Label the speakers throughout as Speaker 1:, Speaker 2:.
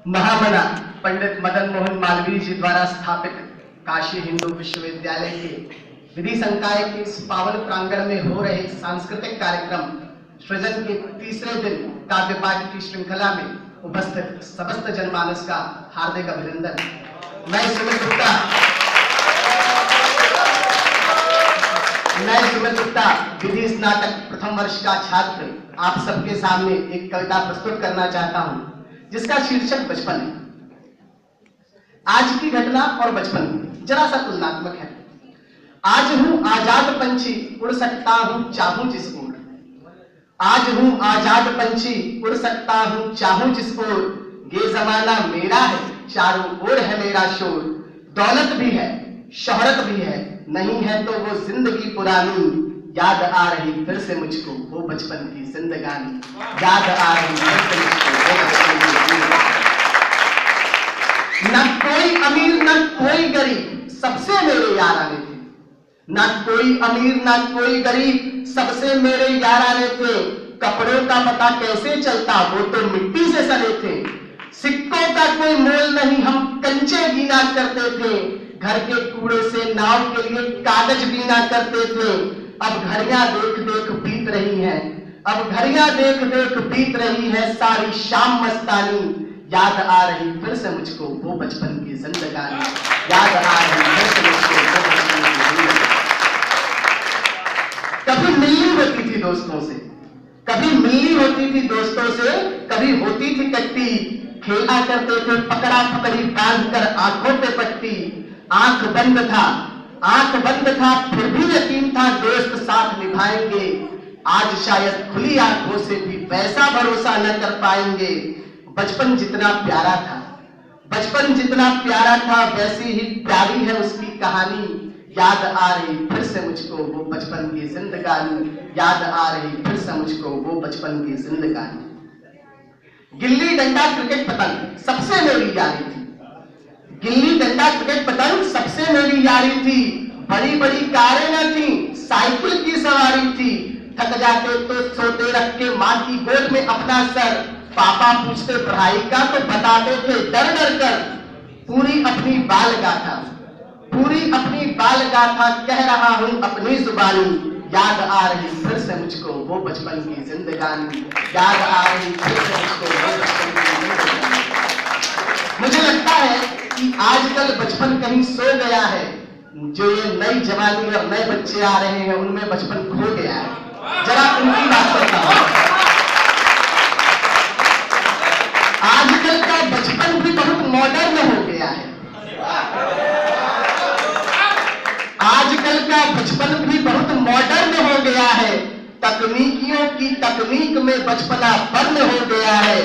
Speaker 1: महामना पंडित मदन मोहन मालवीय जी द्वारा स्थापित काशी हिंदू विश्वविद्यालय के विधि संकाय के इस पावन प्रांगण में हो रहे सांस्कृतिक कार्यक्रम सृजन के तीसरे दिन काव्य पाठ की श्रृंखला में उपस्थित समस्त जनमानस का हार्दिक अभिनंदन। मैं सुमित गुप्ता विधि स्नातक प्रथम वर्ष का छात्र आप सबके सामने एक कविता प्रस्तुत करना चाहता हूं, जिसका शीर्षक बचपन है। आज की घटना और बचपन जरा सा तुलनात्मक है। आज हूं आजाद पंछी, उड़ सकता हूं चाहूं जिस ओर। आज हूं आजाद पंछी, उड़ सकता हूं चाहूं जिस ओर। ये जमाना मेरा है, चारों ओर है मेरा शोर। दौलत भी है, शोहरत भी है, नहीं है तो वो जिंदगी पुरानी। याद आ रही फिर से मुझको वो बचपन की जिंदगानी। याद आ रही फिर से मुझको वो बचपन की जिंदगानी। न कोई अमीर न कोई गरीब, सबसे मेरे यार आने थे। न कोई अमीर न कोई गरीब, सबसे मेरे यार आने थे। कपड़ों का पता कैसे चलता, वो तो मिट्टी से सने थे। सिक्कों का कोई मोल नहीं, हम कंचे बीना करते थे। घर के कूड़े से नाव के लिए कागज बीना करते थे। अब घड़ियां देख देख बीत रही हैं, अब घड़ियां देख देख बीत रही है सारी शाम मस्तानी। याद आ रही फिर से मुझको वो बचपन की जिंदगानी। याद आ रही फिर से मुझको वो बचपन की जिंदगानी। कभी मिलनी होती थी दोस्तों से, कभी मिलनी होती थी दोस्तों से, कभी होती थी कट्टी। खेला करते थे पकड़ा पकड़ी बांध कर आंखों पे पट्टी। आंख बंद था फिर भी यकीन था दोस्त साथ निभाएंगे। आज शायद खुली आंखों से भी वैसा भरोसा न कर पाएंगे। बचपन जितना प्यारा था, बचपन जितना प्यारा था, वैसी ही प्यारी है उसकी कहानी। याद आ रही फिर से मुझको वो बचपन की जिंदगानी। याद आ रही फिर से मुझको वो बचपन की जिंदगानी। गिल्ली डंडा क्रिकेट पतंग सबसे मेरी यारी थी। गिल्ली डंडा क्रिकेट पतंग सबसे मेरी यारी थी। बड़ी बड़ी कारें न थी, साइकिल की सवारी थी। थक जाते तो सोते रख के माँ की गोद में अपना सर। पापा पूछते पढ़ाई का तो बताते थे डर डर कर। पूरी अपनी बाल गाथा कह रहा हूं अपनी जुबानी। याद आ रही फिर से मुझको वो बचपन की जिंदगानी। याद आ रही फिर से मुझको वो बचपन की जिंदगानी। मुझे लगता है कि आजकल बचपन कहीं सो गया है। जो ये नई जवानी और नए बच्चे आ रहे हैं, उनमें बचपन खो गया है। जरा उनकी बात करता हूं। आजकल का बचपन भी बहुत मॉडर्न हो गया है। आजकल का बचपन भी बहुत मॉडर्न हो गया है। तकनीकियों की तकनीक में बचपना बंद हो गया है।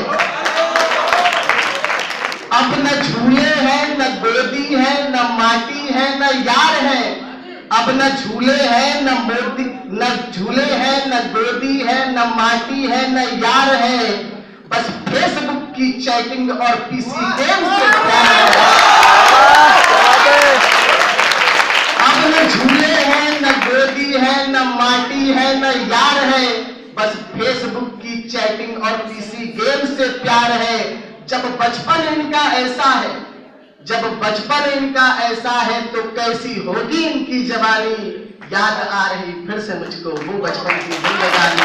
Speaker 1: अब न झूले हैं, न गोदी है, न माटी है, न यार है। अब न झूले हैं, न झूले हैं, न गोदी है, न माटी है, न यार है। बस फेसबुक की चैटिंग और पीसी गेम से प्यार है। अब न झूले हैं, न गोदी है, न माटी है, न यार है। बस फेसबुक की चैटिंग और पीसी गेम से प्यार है। जब बचपन इनका ऐसा है तो कैसी होगी इनकी जवानी। याद आ रही फिर से मुझको वो बचपन की जिंदगानी।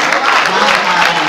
Speaker 1: याद आ रही